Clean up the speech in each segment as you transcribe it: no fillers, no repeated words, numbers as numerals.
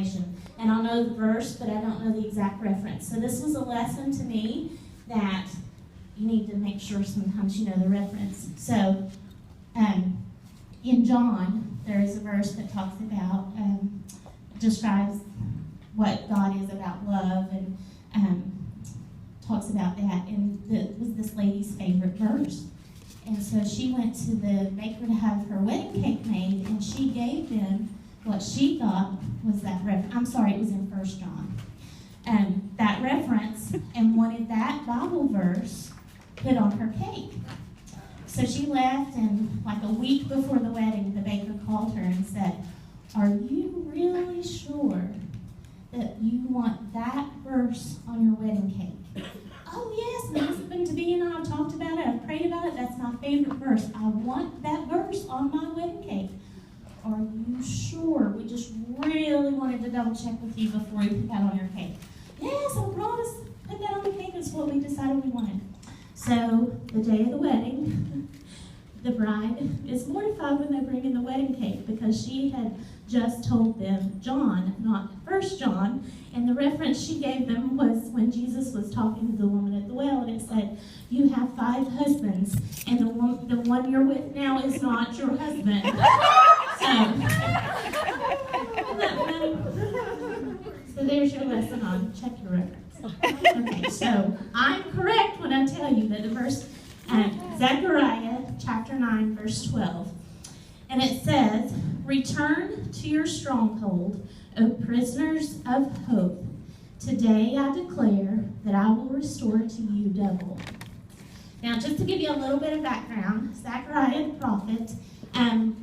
translation. And I'll know the verse, but I don't know the exact reference. So this was a lesson to me that you need to make sure sometimes you know the reference. So in John, there is a verse that talks about, describes what God is about love, and talks about that. And it was this lady's favorite verse. And so she went to the baker to have her wedding cake made, and she gave them what she thought was that reference. I'm sorry, it was in 1 John. That reference, and wanted that Bible verse put on her cake. So she left, and like a week before the wedding, the baker called her and said, "Are you really sure that you want that verse on your wedding cake?" "Oh yes, my husband-to-be and I have talked about it, I've prayed about it, that's my favorite verse. I want that verse on my wedding cake." "Are you sure? We just really wanted to double check with you before we put that on your cake." "Yes, I promise, put that on the cake, it's what we decided we wanted." So the day of the wedding, the bride is mortified when they bring in the wedding cake, because she had just told them John, not 1 John, and the reference she gave them was when Jesus was talking to the woman at the well, and it said, "You have 5 husbands, and the one you're with now is not your husband." So there's your lesson on check your reference. Okay, so I'm correct when I tell you that the verse, Zechariah chapter 9, verse 12. And it says, "Return to your stronghold, O prisoners of hope. Today I declare that I will restore to you double." Now, just to give you a little bit of background, Zechariah the prophet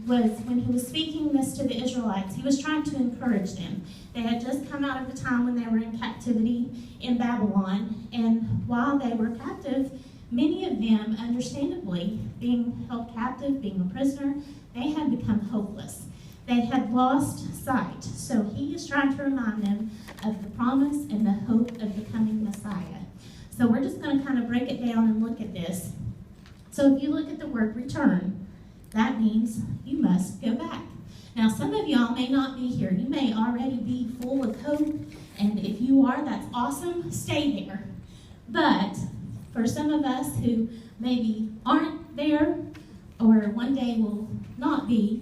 was, when he was speaking this to the Israelites, he was trying to encourage them. They had just come out of the time when they were in captivity in Babylon, and while they were captive, many of them, understandably, being held captive, being a prisoner, they had become hopeless. They had lost sight. So he is trying to remind them of the promise and the hope of the coming Messiah. So we're just going to kind of break it down and look at this. So if you look at the word return, that means you must go back. Now, some of y'all may not be here. You may already be full of hope, and if you are, that's awesome. Stay there. But for some of us who maybe aren't there, or one day will not be,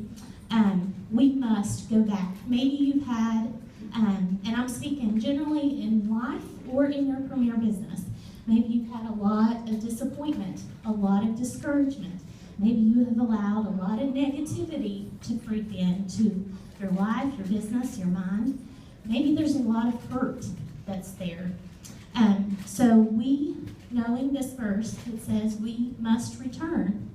we must go back. Maybe you've had, and I'm speaking generally in life or in your premier business, maybe you've had a lot of disappointment, a lot of discouragement. Maybe you have allowed a lot of negativity to creep into your life, your business, your mind. Maybe there's a lot of hurt that's there. So we, knowing this verse, it says we must return.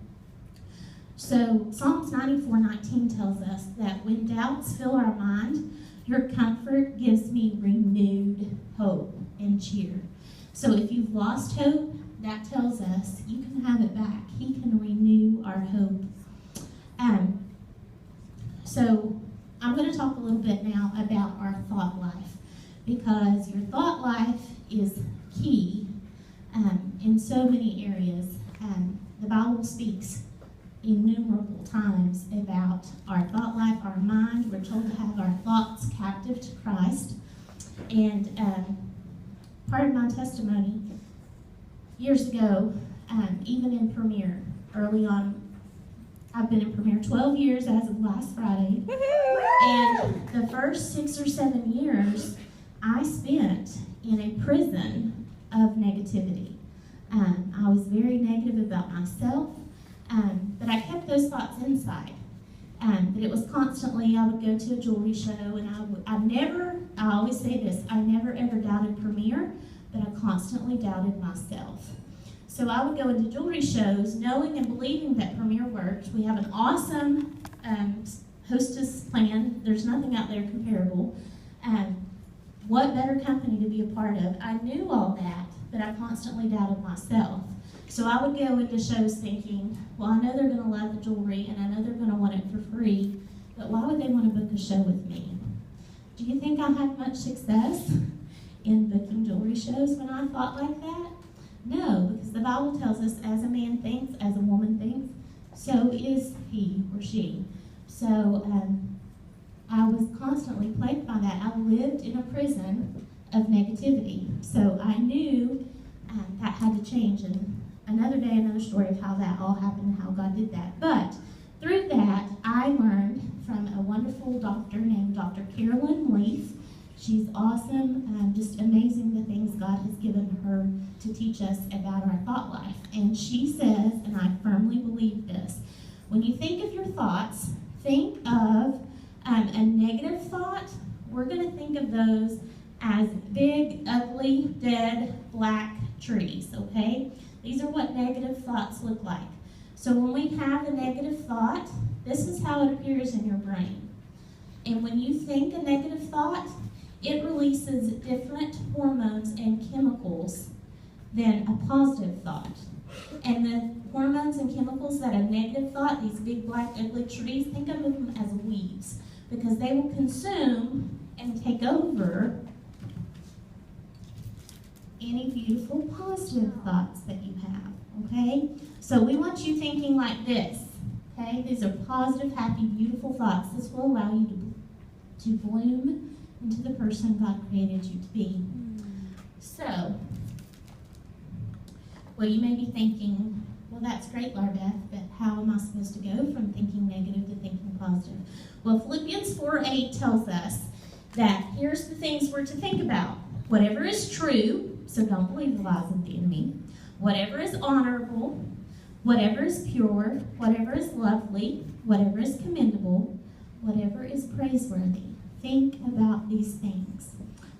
So Psalms 94:19 tells us that when doubts fill our mind, your comfort gives me renewed hope and cheer. So if you've lost hope, that tells us you can have it back. He can renew our hope. So I'm going to talk a little bit now about our thought life, because your thought life is key in so many areas. The Bible speaks innumerable times about our thought life, our mind. We're told to have our thoughts captive to Christ. And part of my testimony, years ago, even in Premier, early on, I've been in Premier 12 years as of last Friday. And the first 6 or 7 years, I spent in a prison of negativity. I was very negative about myself, but I kept those thoughts inside. But it was constantly, I would go to a jewelry show, and I always say this, I never ever doubted Premier, but I constantly doubted myself. So I would go into jewelry shows knowing and believing that Premier worked. We have an awesome hostess plan. There's nothing out there comparable. What better company to be a part of? I knew all that, but I constantly doubted myself. So I would go into shows thinking, well, I know they're going to love the jewelry, and I know they're going to want it for free, but why would they want to book a show with me? Do you think I had much success in booking jewelry shows when I thought like that? No, because the Bible tells us, as a man thinks, as a woman thinks, so is he or she. So I was constantly plagued by that. I lived in a prison of negativity. So I knew that had to change. And another day, another story of how that all happened and how God did that. But through that, I learned from a wonderful doctor named Dr. Carolyn Leaf. She's awesome, just amazing the things God has given her to teach us about our thought life. And she says, and I firmly believe this, when you think of your thoughts, think of a negative thought. We're going to think of those as big, ugly, dead, black trees, okay? These are what negative thoughts look like. So when we have a negative thought, this is how it appears in your brain. And when you think a negative thought, it releases different hormones and chemicals than a positive thought. And the hormones and chemicals that a negative thought, these big, black, ugly trees, think of them as weeds, because they will consume and take over any beautiful positive thoughts that you have, okay? So we want you thinking like this, okay? These are positive, happy, beautiful thoughts. This will allow you to bloom into the person God created you to be. So, well, you may be thinking, well, that's great, Laura Beth, but how am I supposed to go from thinking negative to thinking positive? Well, Philippians 4:8 tells us that here's the things we're to think about. Whatever is true, so don't believe the lies of the enemy. Whatever is honorable, whatever is pure, whatever is lovely, whatever is commendable, whatever is praiseworthy. Think about these things.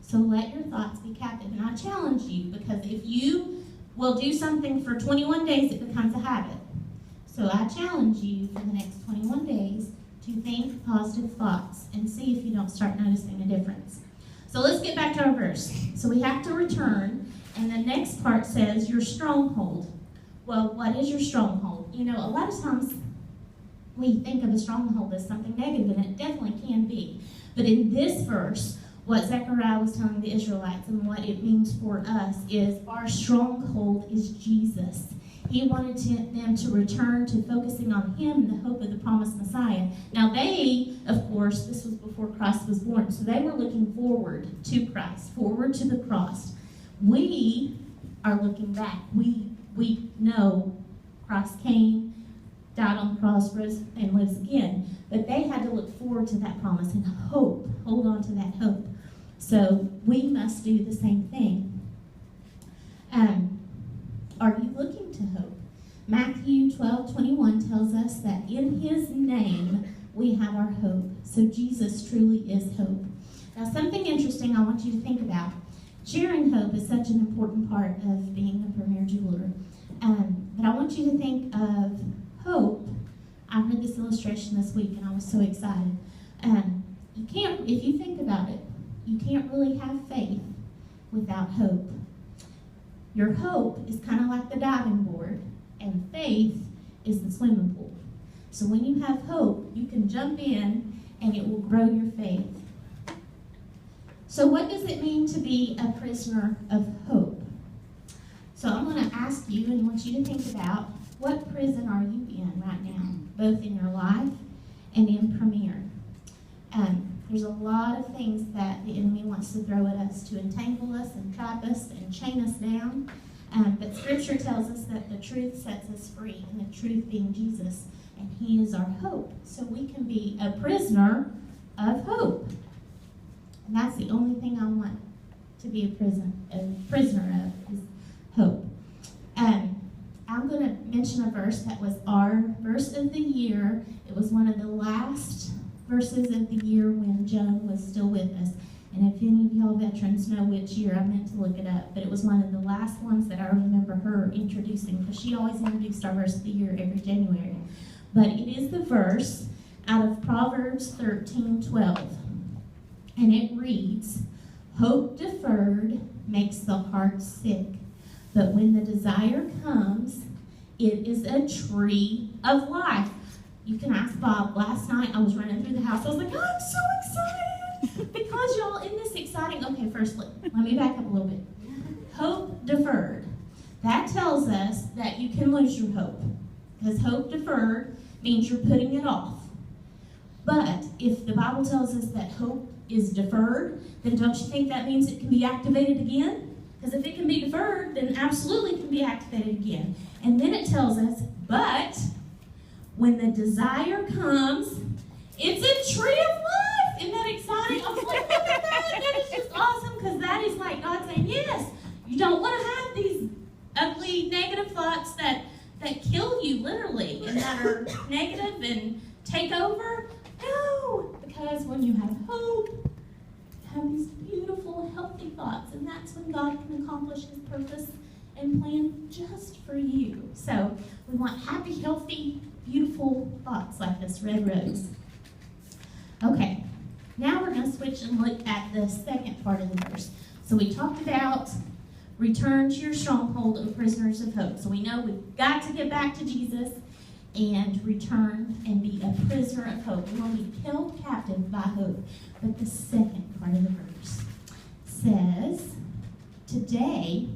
So let your thoughts be captive. And I challenge you, because if you will do something for 21 days, it becomes a habit. So I challenge you for the next 21 days to think positive thoughts and see if you don't start noticing a difference. So let's get back to our verse. So we have to return, and the next part says your stronghold. Well, what is your stronghold? You know, a lot of times we think of a stronghold as something negative, and it definitely can be. But in this verse, what Zechariah was telling the Israelites and what it means for us is our stronghold is Jesus. He wanted them to return to focusing on Him and the hope of the promised Messiah. Now they, of course, this was before Christ was born, so they were looking forward to Christ, forward to the cross. We are looking back. We know Christ came, died on the cross, rose, and lives again. But they had to look forward to that promise and hope, hold on to that hope. So we must do the same thing. Are you looking to hope? Matthew 12:21 tells us that in His name we have our hope. So Jesus truly is hope. Now, something interesting I want you to think about. Sharing hope is such an important part of being a premier jeweler. But I want you to think of hope. I heard this illustration this week and I was so excited. You can't, if you think about it, you can't really have faith without hope. Your hope is kind of like the diving board, and faith is the swimming pool. So when you have hope, you can jump in and it will grow your faith. So what does it mean to be a prisoner of hope? So I'm going to ask you and want you to think about, what prison are you in right now, both in your life and in Premier? There's a lot of things that the enemy wants to throw at us to entangle us and trap us and chain us down. But Scripture tells us that the truth sets us free, and the truth being Jesus, and He is our hope. So we can be a prisoner of hope. And that's the only thing I want to be a prisoner of, is hope. I'm going to mention a verse that was our verse of the year. It was one of the last verses of the year when Joan was still with us. And if any of y'all veterans know which year, I meant to look it up, but it was one of the last ones that I remember her introducing, because she always introduced our verse of the year every January. But it is the verse out of Proverbs 13:12. And it reads, "Hope deferred makes the heart sick, but when the desire comes, it is a tree of life." You can ask Bob. Last night I was running through the house. I was like, I'm so excited. Because y'all, in this exciting, okay, first let me back up a little bit. Hope deferred. That tells us that you can lose your hope. Because hope deferred means you're putting it off. But if the Bible tells us that hope is deferred, then don't you think that means it can be activated again? Because if it can be deferred, then absolutely it can be activated again. And then it tells us, but when the desire comes, it's a tree of life. Isn't that exciting? I was like, look at that. That is just awesome, because that is like God saying, yes, you don't want to have these ugly, negative thoughts that kill you, literally, and that are negative and take over. No, because when you have hope, you have these beautiful, healthy thoughts, and that's when God can accomplish his purpose and plan just for you. So we want happy, healthy, beautiful thoughts like this red rose. Okay, now we're going to switch and look at the second part of the verse. So we talked about return to your stronghold, O prisoners of hope. So we know we've got to get back to Jesus and return and be a prisoner of hope. We want to be held captive by hope. But the second part of the verse says, today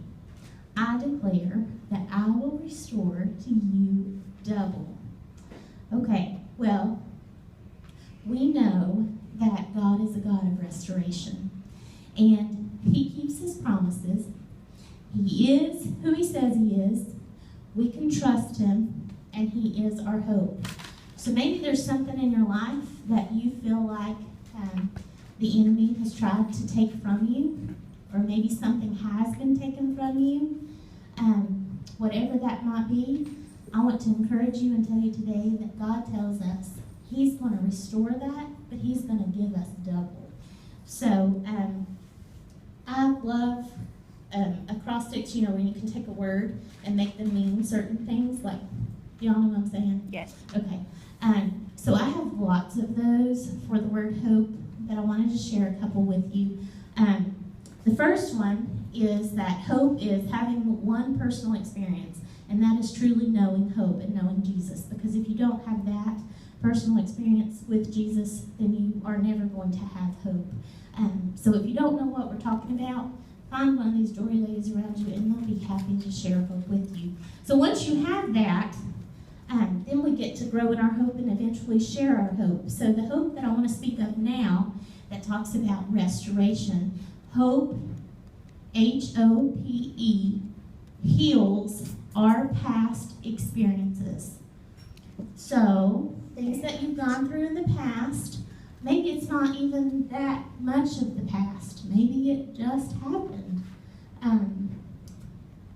I declare that I will restore to you double. Okay, well, we know that God is a God of restoration. And he keeps his promises. He is who he says he is. We can trust him, and he is our hope. So maybe there's something in your life that you feel like the enemy has tried to take from you, or maybe something has been taken from you. Whatever that might be, I want to encourage you and tell you today that God tells us he's going to restore that, but he's going to give us double. So I love acrostics, when you can take a word and make them mean certain things, like, y'all know what I'm saying? Yes. Okay. So I have lots of those for the word hope, but I wanted to share a couple with you. The first one is that hope is having one personal experience, and that is truly knowing hope and knowing Jesus. Because if you don't have that personal experience with Jesus, then you are never going to have hope. So if you don't know what we're talking about, find one of these Dory ladies around you, and they'll be happy to share hope with you. So once you have that, then we get to grow in our hope and eventually share our hope. So the hope that I want to speak of now that talks about restoration, hope, H-O-P-E, heals our past experiences. So things that you've gone through in the past, maybe it's not even that much of the past. Maybe it just happened.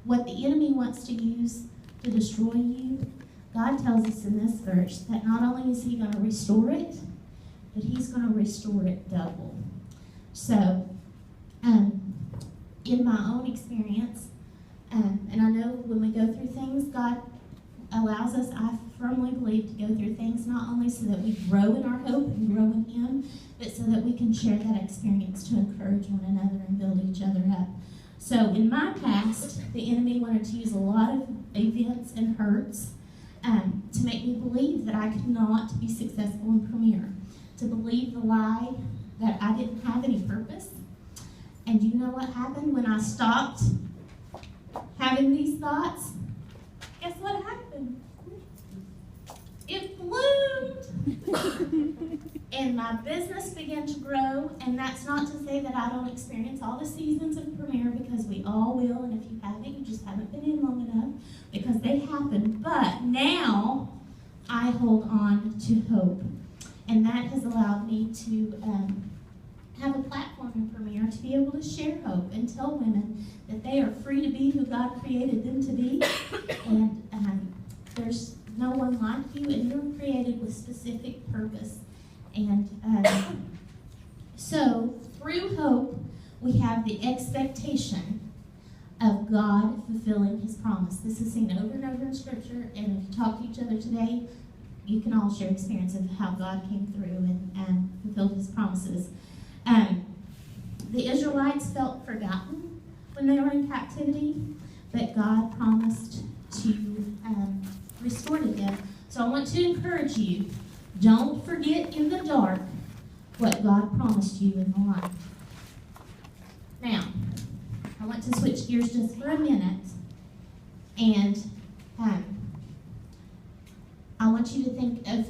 What the enemy wants to use to destroy you, God tells us in this verse that not only is he going to restore it, but he's going to restore it double. So, in my own experience, and I know when we go through things, God allows us, I firmly believe, to go through things not only so that we grow in our hope and grow in him, but so that we can share that experience to encourage one another and build each other up. So in my past, the enemy wanted to use a lot of events and hurts to make me believe that I could not be successful in Premier, to believe the lie that I didn't have any purpose. And you know what happened when I stopped having these thoughts? Guess what happened? It bloomed. And my business began to grow. And that's not to say that I don't experience all the seasons of Premier, because we all will. And if you haven't, you just haven't been in long enough, because they happen. But now I hold on to hope. And that has allowed me to have a platform in Premier to be able to share hope and tell women that they are free to be who God created them to be. And there's no one like you, and you're created with specific purpose. And so through hope, we have the expectation of God fulfilling his promise. This is seen over and over in Scripture, and if you talk to each other today, you can all share experience of how God came through and fulfilled his promises. The Israelites felt forgotten when they were in captivity, but God promised to restore to them. So I want to encourage you, don't forget in the dark what God promised you in the light. Now, I want to switch gears just for a minute, and I want you to think of